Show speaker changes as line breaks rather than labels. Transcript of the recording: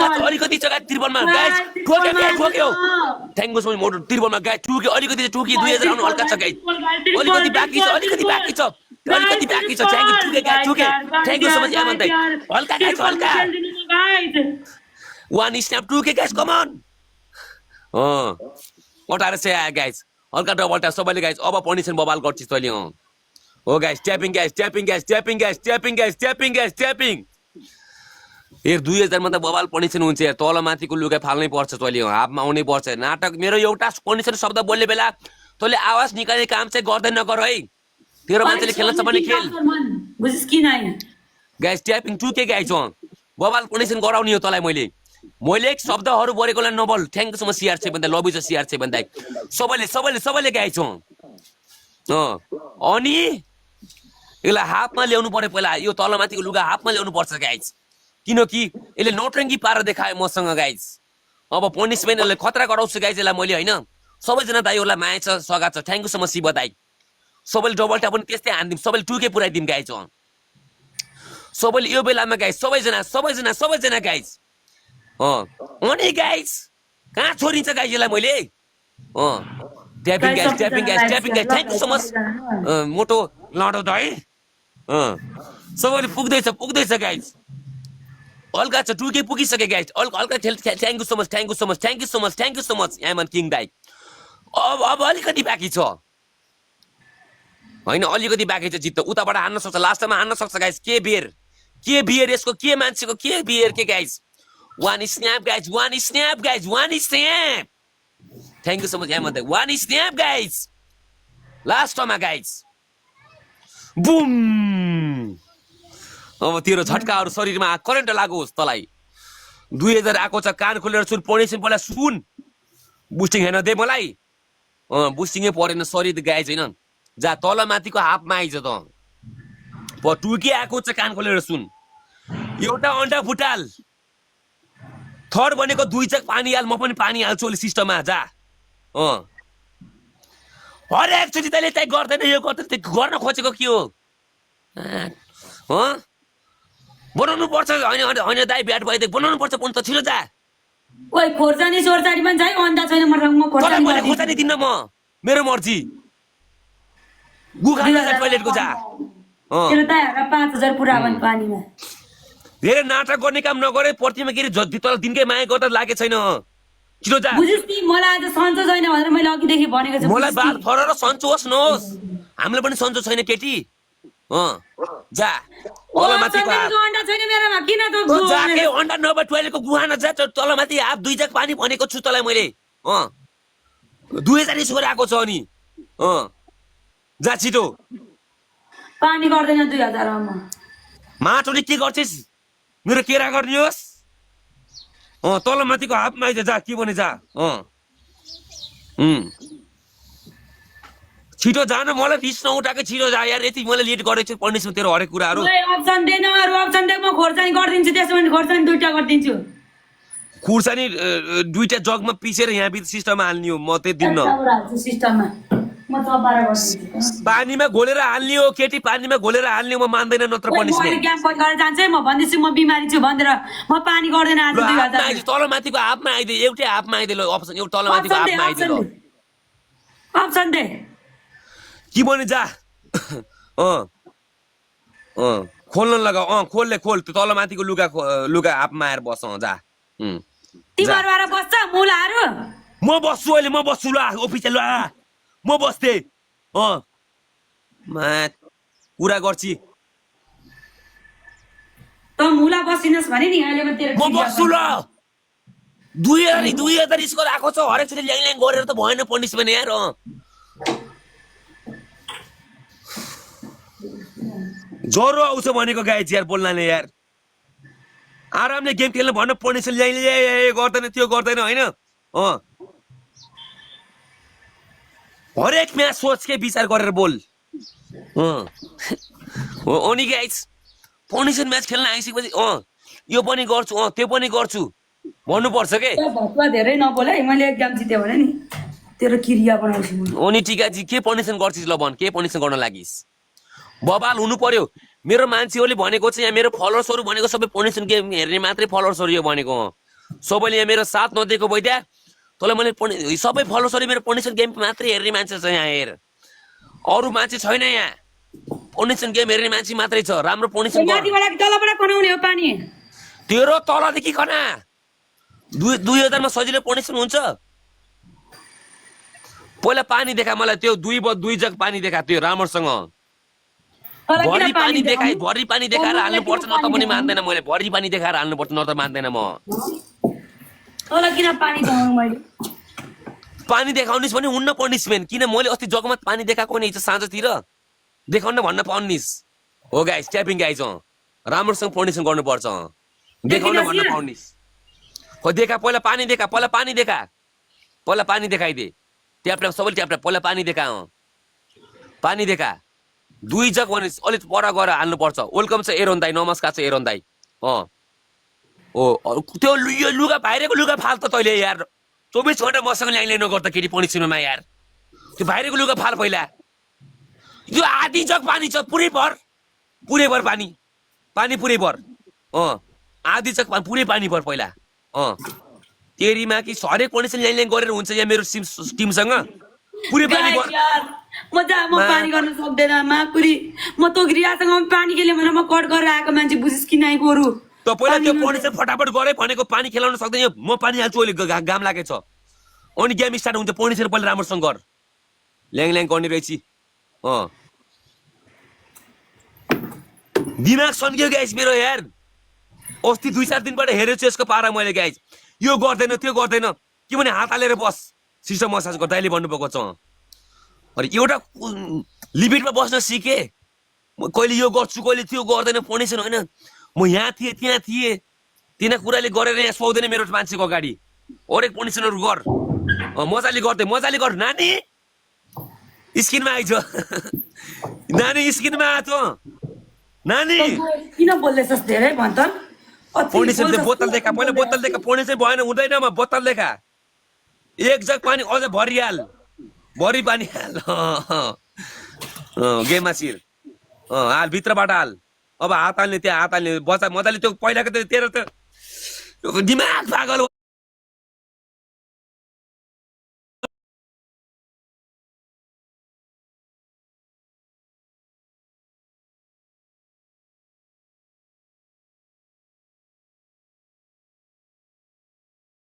last अलिकति छ guys त्रिबलमा गाइस ठोक्यो थ्यांक यू सो मच मोटो त्रिबलमा गाइस ठोक्यो अलिकति 2000 आउनु हल्का छ गाइस अलिकति बाँकी छ थ्यांक यू ठोके थ्यांक यू सो मच यामन दाइ हल्का गाइस हल्का one snap 2k guys come on what are say guys हल्का डबल ट्याप सबैले गाइस अब पनिसन बबाल गर्छिस तैले हो गाइस ट्यापिङ यार 2000 मा त बबाल पनिसन हुन्छ यार तल माथिको लुगा फाल्नै पर्छ तैले हाफमा आउनै पर्छ नाटक मेरो एउटा पनिसन शब्द बोल्ने बेला तैले आवाज निकाल्ने काम चाहिँ गर्दै नगर है तेरो मान्छेले खेल्न छ भने खेल
बुझिस कि नाइ
गाइस ट्यापिङ 2k गाइस बबाल पनिसन गराउने हो तलाई मैले एक शब्दहरु बोलेकोलाई नबल thank you so much CR चाहिँ भन्दा लभ यु सीआर चाहिँ भन्दा सबैले गाइस अनि यसलाई हाफमा ल्याउनु पर्यो पहिला यो तलमाथिको लुगा हाफमा ल्याउनु पर्छ गाइस किनकि यसले नौटरङ्गी पारेर देखायो मसँग गाइस अब पनिशमेन्टले खतरा गराउँछु गाइस यसलाई मैले हैन सबैजना दाइहरुलाई माया छ सगा छ thank you so much Shiv दाइ सबैले डबल ट्याप पनि त्यस्तै हान्दिम सबैले 2k पुराइदिम गाइस सबैले यो बेलामा गाइस सबैजना गाइस अनि गाइस कहाँ छोडिन्छ गाइस यसलाई मैले tapping guys thank you so much मोटो लाडो दाइ सबैले पुग्दैछ गाइस हल्का छ 2k पुगिसके गाइस हल्का थ्यांक यू सो मच यामन किङ दाइ अब अलिकति बाँकी छ हैन अलिकति बाँकी छ जित्त उताबाट हान्न सक्छ लास्टमा हान्न सक्छ गाइस के बियर यसको के मान्छेको के बियर के guys one snap thank you so much यामन दाइ one snap guys last time guys boom अब तेरो झट्काहरु शरीरमा करेन्ट लागोस् तलाई 2000 आको छ कान खोलेर सुन पनिसन पहिला सुन बुस्टिङ हेर्न दे मलाई बुस्टिङै परेन सरी द गाइज हैन जा तल माथिको हाफमा आइज त 2k आको छ कान खोलेर सुन एउटा अन्डा फुटाल थर्ड भनेको 2 चक पानी हाल म पनि पानी हाल्छु ओले सिस्टममा जा हरेक चोटी तैले त्यही गर्दैन यो गर्दैन गर्न खोजेको के हो बनाउनु पर्छ हैन दाइ ब्याट भइदिए बनाउनु पर्छ पनि त छिटो जा
ओइ खोर्सानी सोरसानी पनि जाइ अन्डा छैन म
खोर्सानी दिन्न म मेरो मर्जी गुखाना जा टोयलेटको जा
तेरो दाइ 5000 पुरा भन् पानीमा
धेरै नाटक गर्ने काम नगरे प्रतिमा गिरी जति तल दिनकै माया गर्दा लागे छैन छिटो जा
बुझिस नि मलाई आज सन्चो छैन भनेर मैले अघि देखि भनेको छु
मलाई बात फरर सन्चो होस् नहोस् हामीले पनि सन्चो छैन केटी जा तलमाथिको
अन्डा छैन मेरोमा किन त
जाके अन्डा नभए टोयलेटको गुहाना जा तलमाथि हाफ 2 जग पानी भनेको छु तलाई मैले 2000 स्कोर आको छ अनि जा छिटो
पानी गर्दैन 2000 मा
माटोले के गर्छिस मेरो केरा गर्ने होस् तलमाथिको हाफमा आइज जा के भने जा छिटो जान मलाई रिस नउठाके छिटो जा यार यति मैले लेट गरेछु पनिसमेन्ट तेरो हरेक कुराहरु
अप्सन दे म खोर्सानी गर्दिन्छु त्यसैले खोर्सानी दुईटा गर्दिन्छु
खुर्सानी दुईटा जगमा पिसेर यहाँ भित्र सिस्टममा हाल्नी हो म त्यही दिन्न
सिस्टममा म तपाईरा गर्छु
पानीमा घोलेर हाल्नी हो केटी पानीमा घोलेर हाल्नी हो म मान्दैन नत्र पनिसमेन्ट
म क्याम्प गरेर जान्छ म भन्दैछु म बिमारी छु भनेर म पानी गर्दैन आज 2000
तलमाथिको हाफमा आइदे एउटै हाफमा आइदे ल अप्सन एउटा तलमाथिको हाफमा आइदे ल
अप्सन दे
के भने जा खोल्न लगा खोल त्यो तलमाथिको लुगा हाफमा आएर बस जा
तिमीहरु आएर बस्छ मुलाहरु
म बस्छु अहिले म बस्छु ल अफिसियल ल म बस्थे कुरा गर्छि
त मुला बसिनस् भने नि अहिले म तेरो
म बस्छु ल 2000 स्कोर आको छ हरेक चोटी ल्याङ गरेर त भएन पनिसमेन्ट यार ज्वरो आउँछ भनेको गाइज यार बोल्नाले यार आरामले गेम खेल्न भन्न पनिसन ल्याइ गर्दैन त्यो गर्दैन हैन हरेक म्याच सोचके विचार गरेर बोल अनि गाइज पनिसन म्याच खेल्न आइसकेपछि यो पनि गर्छु त्यो पनि गर्छु भन्नु पर्छ के
भक्वा धेरै नबोल है मैले एकदम जिते भने नि तेरो क्रिया बनाउँछु म
अनि टिकाजी के पनिसन गर्छिस ल भन के पनिसन गर्न लागिस बबाल हुनु पर्यो मेरो मान्छेहरूले भनेको चाहिँ यहाँ मेरो फलोअर्सहरु भनेको सबै पनिसन गेम हेर्ने मात्रै फलोअर्सहरु यो भनेको सबैले यहाँ मेरो साथ नदिएको भइदिया तँलाई मैले सबै फलोसरी मेरो पनिसन गेम मात्रै हेर्ने मान्छे छ यहाँ हेर अरू मान्छे छैन यहाँ पनिसन गेम हेर्ने मान्छे मात्रै छ राम्रो पनिसन गर
माथिबाट तलबाट खनाउने हो पानी
तेरो तलदेखि खना 2000 मा सजिलै पनिसन हुन्छ पहिला पानी देखा मलाई त्यो दुई जग पानी देखा त्यो राम्रोसँग भरि पानी देखाएर हाल्नु पर्छ न त पनि मान्दैन मैले भरि पानी देखाएर हाल्नु पर्छ न त मान्दैन म
तल किन पानी देखाउनु मैले
पानी देखाउनिस् भने हुन्न पनिसमेन्ट किन मैले अस्ति जगमा पानी देखाएको नि हिजो साँझतिर देखाउन भन्न पाउनिस् हो गाइस ट्यापिङ गाइस राम्रोसँग पनिसन गर्नुपर्छ देखाउन भन्न पाउनिस् हो देखा पहिला पानी देखा पहिला पानी देखाइदे ट्याप सबैले ट्याप पहिला पानी पानी देखा 2 जग भने अलिक पर गएर हाल्नुपर्छ वेलकम छ एरोन दाई नमस्कार छ एरोन दाई त्यो यो लुगा बाहिरको लुगा फाल त तैले यार 24 घण्टा मसँग ल्याइले नगर्दा केटी पनिसनमा यार त्यो बाहिरको लुगा फाल पहिला यो आधी जग पानी छ पुरै भर पानी पुरै भर आधी जग पुरै पानी भर पहिला तेरीमा कि हरेक पनिसन ल्याइले गरेर हुन्छ यहाँ मेरो टिमसँग पुरै पानी भर
म पानी गर्न सक्दैन माकुरी म तो ग्रियासँग पानी खेल्यो भने म कट गरेर आएको मान्छे बुझिस कि नाइ गोरु
त पहिला त्यो पनिसन फटाफट गरे भनेको पानी खेलाउन सक्दैन म पानी हाल्छु अहिले घाम लागेछ अनि गेम स्टार्ट हुन्छ पनिसन पहिला राम्रोसँग गर ल्याङ गर्ने रहेछ दिमाग सन्कियो गाइस मेरो यार अस्ति 2-4 दिनबाट हेरेछु यसको पारा मैले गाइस यो गर्दैन त्यो गर्दैन के भने हात हालेर बस सिस्टम मसाज गर्दा अहिले भन्नुभएको छ अरे एउटा लिमिटमा बस्न सिके कहिले यो गर्छु कहिले त्यो गर्दैन पनिसन होइन म यहाँ थिएँ त्यहाँ थिएँ तिना कुराले गरेर यहाँ सुहाउँदैन मेरो मान्छेको अगाडि हरेक पनिसनहरू गर मजाले गर नानी स्किनमा आइज नानी स्किनमा आयो नानी
किन बोल्दैछस् धेरै भन्छ
पनिसन बोतल देखा पहिला बोतल देखा पनिसन भएन हुँदैन म बोतल देखा 1 जग पानी अझ भरि पानी हाल गेममा सिर हाल भित्रबाट हाल अब हात हाल्ने त्यहाँ हात हाल्ने बच्चा मजाले त्यो पहिलाको तेरो त दिमाग पागल